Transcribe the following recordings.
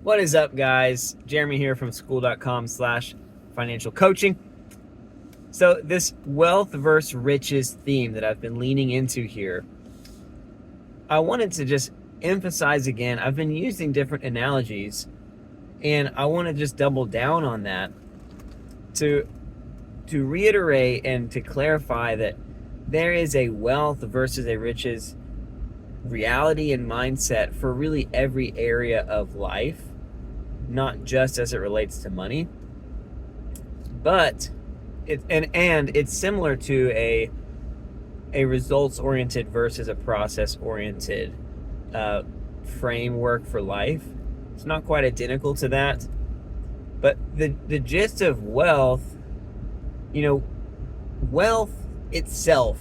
What is up, guys? Jeremy here from school.com/financial coaching. So this wealth versus riches theme that I've been leaning into here, I wanted to just emphasize again. I've been using different analogies, and I want to just double down on that to reiterate and to clarify that there is a wealth versus a riches reality and mindset for really every area of life, not just as it relates to money, but it's similar to a results oriented versus a process oriented framework for life. It's not quite identical to that, but the gist of wealth, wealth itself,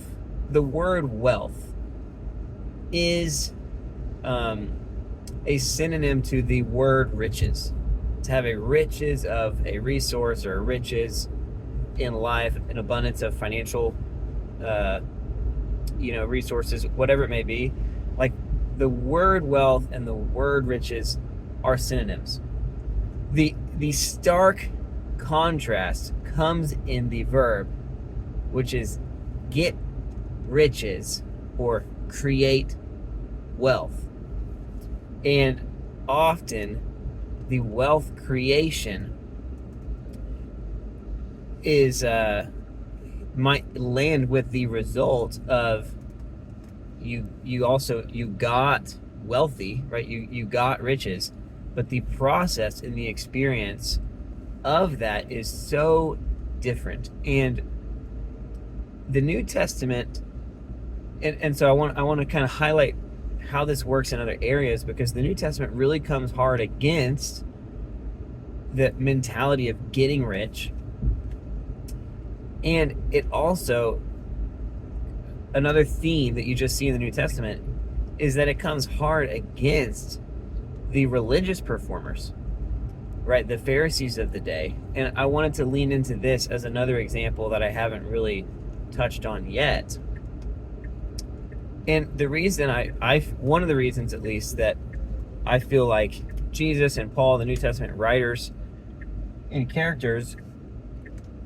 the word wealth is a synonym to the word riches. To have a riches of a resource or riches in life, an abundance of financial resources, whatever it may be. Like, the word wealth and the word riches are synonyms. The stark contrast comes in the verb, which is get riches or create wealth. And often the wealth creation is might land with the result of you got wealthy, right? You got riches, but the process and the experience of that is so different. And the New Testament, and so I want to kind of highlight how this works in other areas, because the New Testament really comes hard against the mentality of getting rich. And it also, another theme that you just see in the New Testament is that it comes hard against the religious performers, right? The Pharisees of the day. And I wanted to lean into this as another example that I haven't really touched on yet. And the reason one of the reasons, at least, that I feel like Jesus and Paul, the New Testament writers and characters,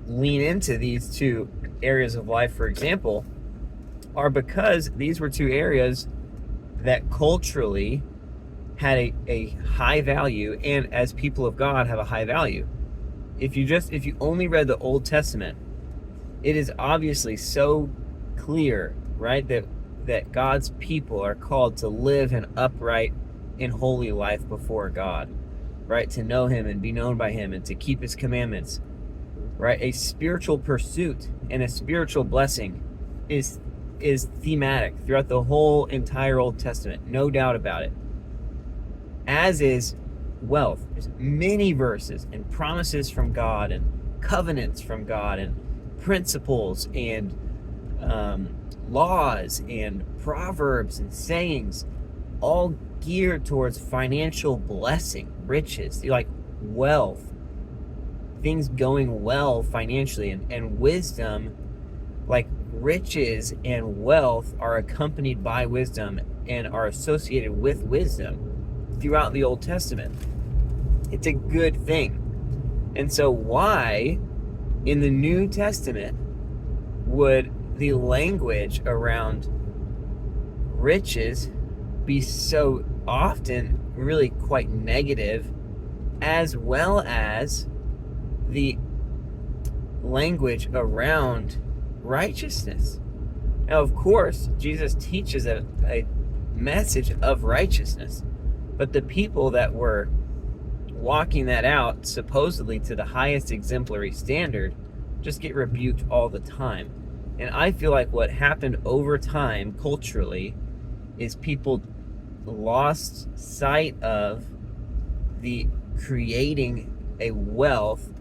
lean into these two areas of life, for example, are because these were two areas that culturally had a high value, and as people of God have a high value. If you only read the Old Testament, it is obviously so clear, right, that God's people are called to live an upright and holy life before God, right? To know Him and be known by Him and to keep His commandments, right? A spiritual pursuit and a spiritual blessing is thematic throughout the whole entire Old Testament, no doubt about it. As is wealth. There's many verses and promises from God and covenants from God and principles and laws and proverbs and sayings, all geared towards financial blessing, riches, like wealth, things going well financially, and wisdom. Like, riches and wealth are accompanied by wisdom and are associated with wisdom throughout the Old Testament. It's a good thing. And so why in the New Testament would the language around riches be so often really quite negative, as well as the language around righteousness? Now, of course, Jesus teaches a message of righteousness, but the people that were walking that out supposedly to the highest exemplary standard just get rebuked all the time. And I feel like what happened over time culturally is people lost sight of the creating a wealth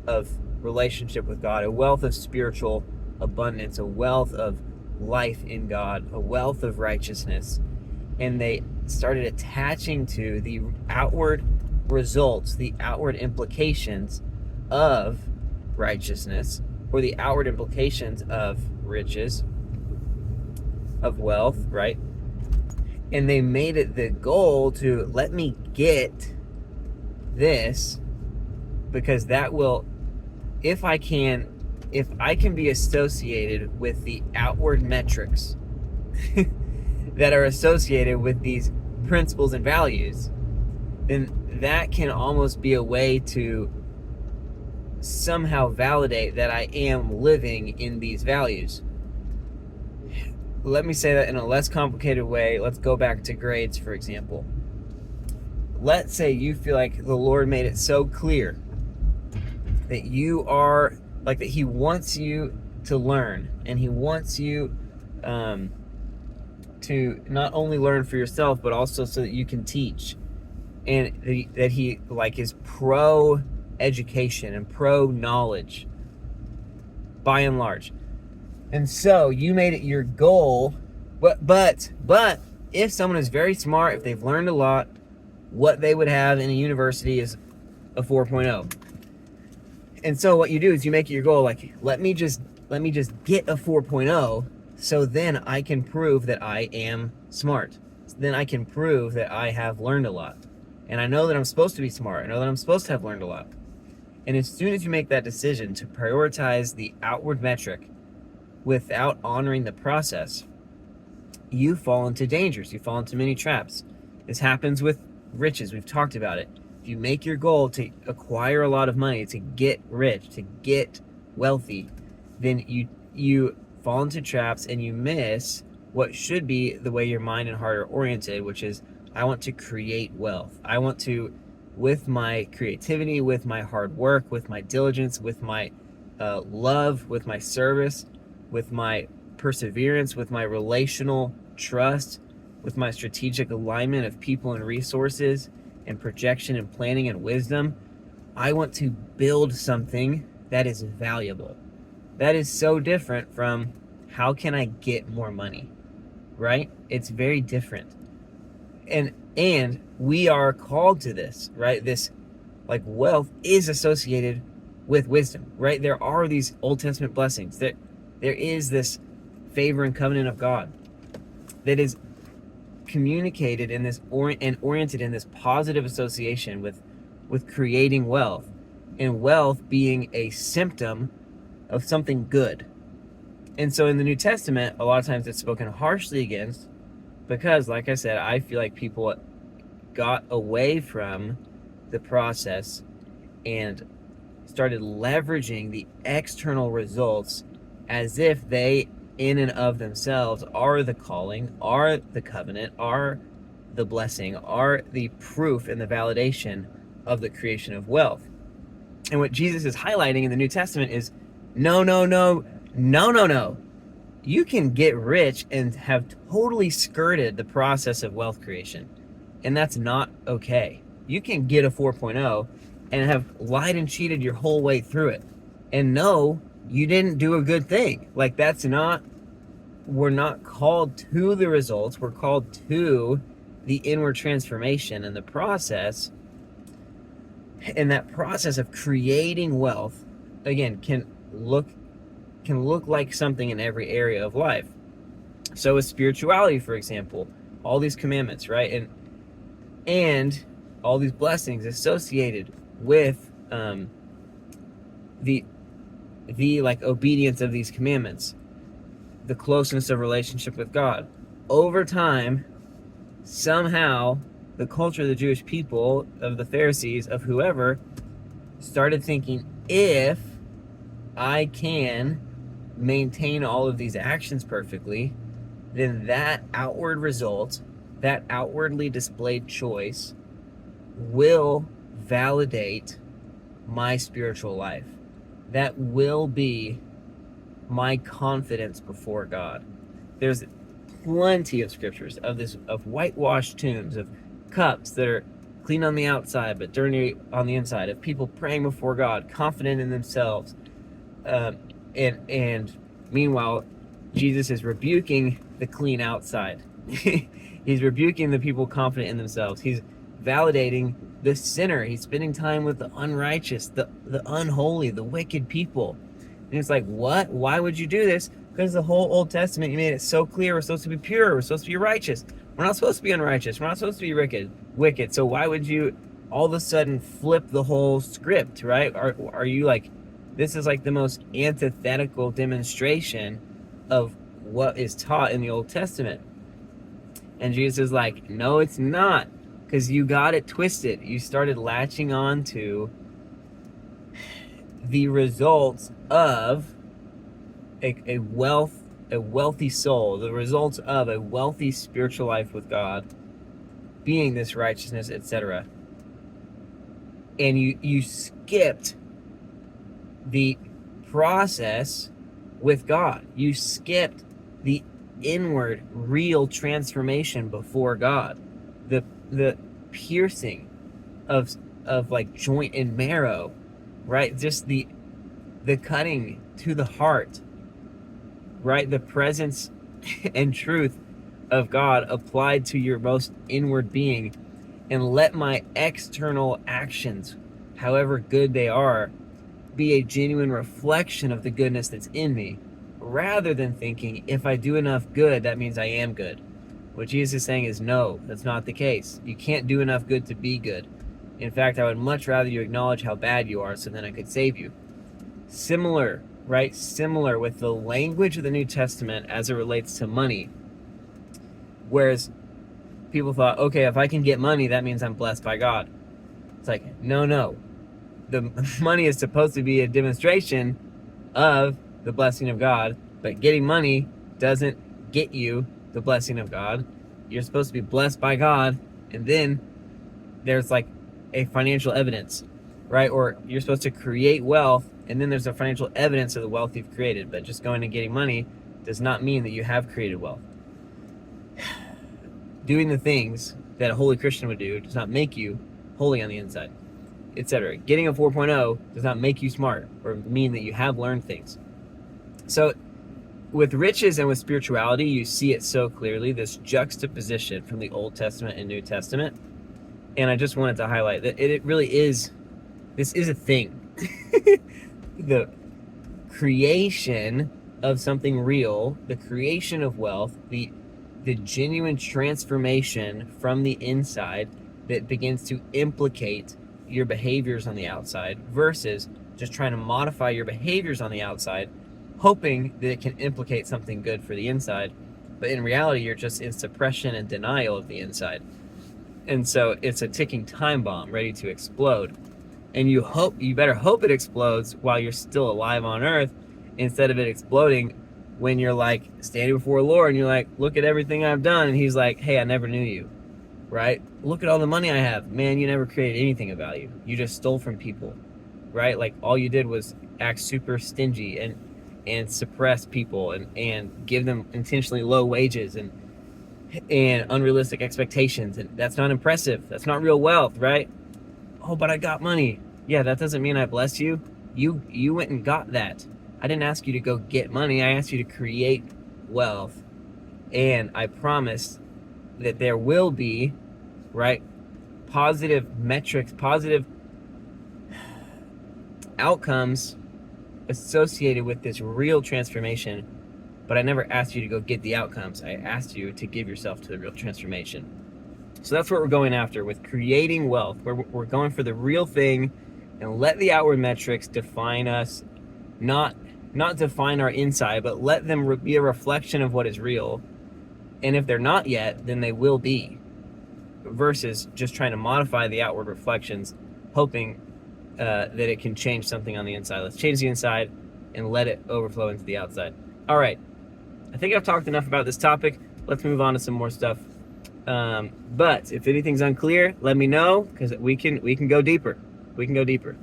of relationship with God, a wealth of spiritual abundance, a wealth of life in God, a wealth of righteousness. And they started attaching to the outward results, the outward implications of righteousness, or the outward implications of riches, of wealth, right? And they made it the goal to let me get this, because that will, if I can be associated with the outward metrics that are associated with these principles and values, then that can almost be a way to somehow validate that I am living in these values. Let me say that in a less complicated way. Let's go back to grades, for example. Let's say you feel like the Lord made it so clear that you are, like, that He wants you to learn, and He wants you to not only learn for yourself, but also so that you can teach, and that He, like, is pro education and pro knowledge by and large. And so you made it your goal, but if someone is very smart, if they've learned a lot, what they would have in a university is a 4.0. And so what you do is you make it your goal, like, let me just get a 4.0, so then I can prove that I am smart. Then I can prove that I have learned a lot. And I know that I'm supposed to be smart. I know that I'm supposed to have learned a lot. And as soon as you make that decision to prioritize the outward metric without honoring the process, you fall into dangers. You fall into many traps. This happens with riches. We've talked about it. If you make your goal to acquire a lot of money, to get rich, to get wealthy, then you fall into traps and you miss what should be the way your mind and heart are oriented, which is, I want to create wealth. I want to, with my creativity, with my hard work, with my diligence, with my love, with my service, with my perseverance, with my relational trust, with my strategic alignment of people and resources and projection and planning and wisdom, I want to build something that is valuable. That is so different from, how can I get more money, right? It's very different. And we are called to this, right? This, like, wealth is associated with wisdom, right? There are these Old Testament blessings. There is this favor and covenant of God that is communicated in this and oriented in this positive association with creating wealth, and wealth being a symptom of something good. And so in the New Testament, a lot of times it's spoken harshly against, because, like I said, I feel like people got away from the process and started leveraging the external results as if they, in and of themselves, are the calling, are the covenant, are the blessing, are the proof and the validation of the creation of wealth. And what Jesus is highlighting in the New Testament is, no. You can get rich and have totally skirted the process of wealth creation. And that's not okay. You can get a 4.0 and have lied and cheated your whole way through it. And no, you didn't do a good thing. Like, we're not called to the results. We're called to the inward transformation and the process. And that process of creating wealth, again, can look like something in every area of life. So with spirituality, for example, all these commandments, right? And all these blessings associated with the like obedience of these commandments, the closeness of relationship with God. Over time, somehow the culture of the Jewish people, of the Pharisees, of whoever, started thinking, if I can maintain all of these actions perfectly, then that outward result, that outwardly displayed choice, will validate my spiritual life. That will be my confidence before God. There's plenty of scriptures of this, of whitewashed tombs, of cups that are clean on the outside but dirty on the inside, of people praying before God, confident in themselves. And meanwhile, Jesus is rebuking the clean outside. He's rebuking the people confident in themselves. He's validating the sinner. He's spending time with the unrighteous, the unholy, the wicked people. And it's like, what? Why would you do this? Because the whole Old Testament, you made it so clear we're supposed to be pure, we're supposed to be righteous. We're not supposed to be unrighteous. We're not supposed to be wicked. So why would you all of a sudden flip the whole script, right? Are you like, this is like the most antithetical demonstration of what is taught in the Old Testament. And Jesus is like, no, it's not, because you got it twisted. You started latching on to the results of a wealthy soul, the results of a wealthy spiritual life with God, being this righteousness, etc. And you skipped the process with God. You skipped the inward, real transformation before God, the piercing of like joint and marrow, right? Just the cutting to the heart, right? The presence and truth of God applied to your most inward being, and let my external actions, however good they are, be a genuine reflection of the goodness that's in me, rather than thinking if I do enough good, that means I am good. What Jesus is saying is, no, that's not the case. You can't do enough good to be good. In fact, I would much rather you acknowledge how bad you are so then I could save you. Similar, right? Similar with the language of the New Testament as it relates to money. Whereas people thought, okay, if I can get money, that means I'm blessed by God. It's like, no. The money is supposed to be a demonstration of the blessing of God, but getting money doesn't get you the blessing of God. You're supposed to be blessed by God, and then there's like a financial evidence, right? Or you're supposed to create wealth, and then there's a financial evidence of the wealth you've created. But just going and getting money does not mean that you have created wealth. Doing the things that a holy Christian would do does not make you holy on the inside, etc. Getting a 4.0 does not make you smart or mean that you have learned things. So with riches and with spirituality, you see it so clearly, this juxtaposition from the Old Testament and New Testament. And I just wanted to highlight that it really is, this is a thing. The creation of something real, the creation of wealth, the genuine transformation from the inside that begins to implicate your behaviors on the outside, versus just trying to modify your behaviors on the outside, hoping that it can implicate something good for the inside. But in reality, you're just in suppression and denial of the inside. And so it's a ticking time bomb ready to explode. And you better hope it explodes while you're still alive on earth, instead of it exploding when you're like standing before the Lord and you're like, look at everything I've done. And he's like, hey, I never knew you, right? Look at all the money I have. Man, you never created anything of value. You just stole from people, right? Like all you did was act super stingy and suppress people and give them intentionally low wages and unrealistic expectations. And that's not impressive. That's not real wealth, right? Oh, but I got money. Yeah, that doesn't mean I bless you. You went and got that. I didn't ask you to go get money. I asked you to create wealth. And I promised that there will be, right, positive metrics, positive outcomes associated with this real transformation. But I never asked you to go get the outcomes. I asked you to give yourself to the real transformation. So that's what we're going after with creating wealth. We're going for the real thing, and let the outward metrics define us, not define our inside, but let them be a reflection of what is real. And if they're not yet, then they will be, versus just trying to modify the outward reflections, hoping that it can change something on the inside. Let's change the inside and let it overflow into the outside. All right. I think I've talked enough about this topic. Let's move on to some more stuff. But if anything's unclear, let me know, because we can go deeper. We can go deeper.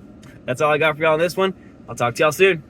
That's all I got for y'all on this one. I'll talk to y'all soon.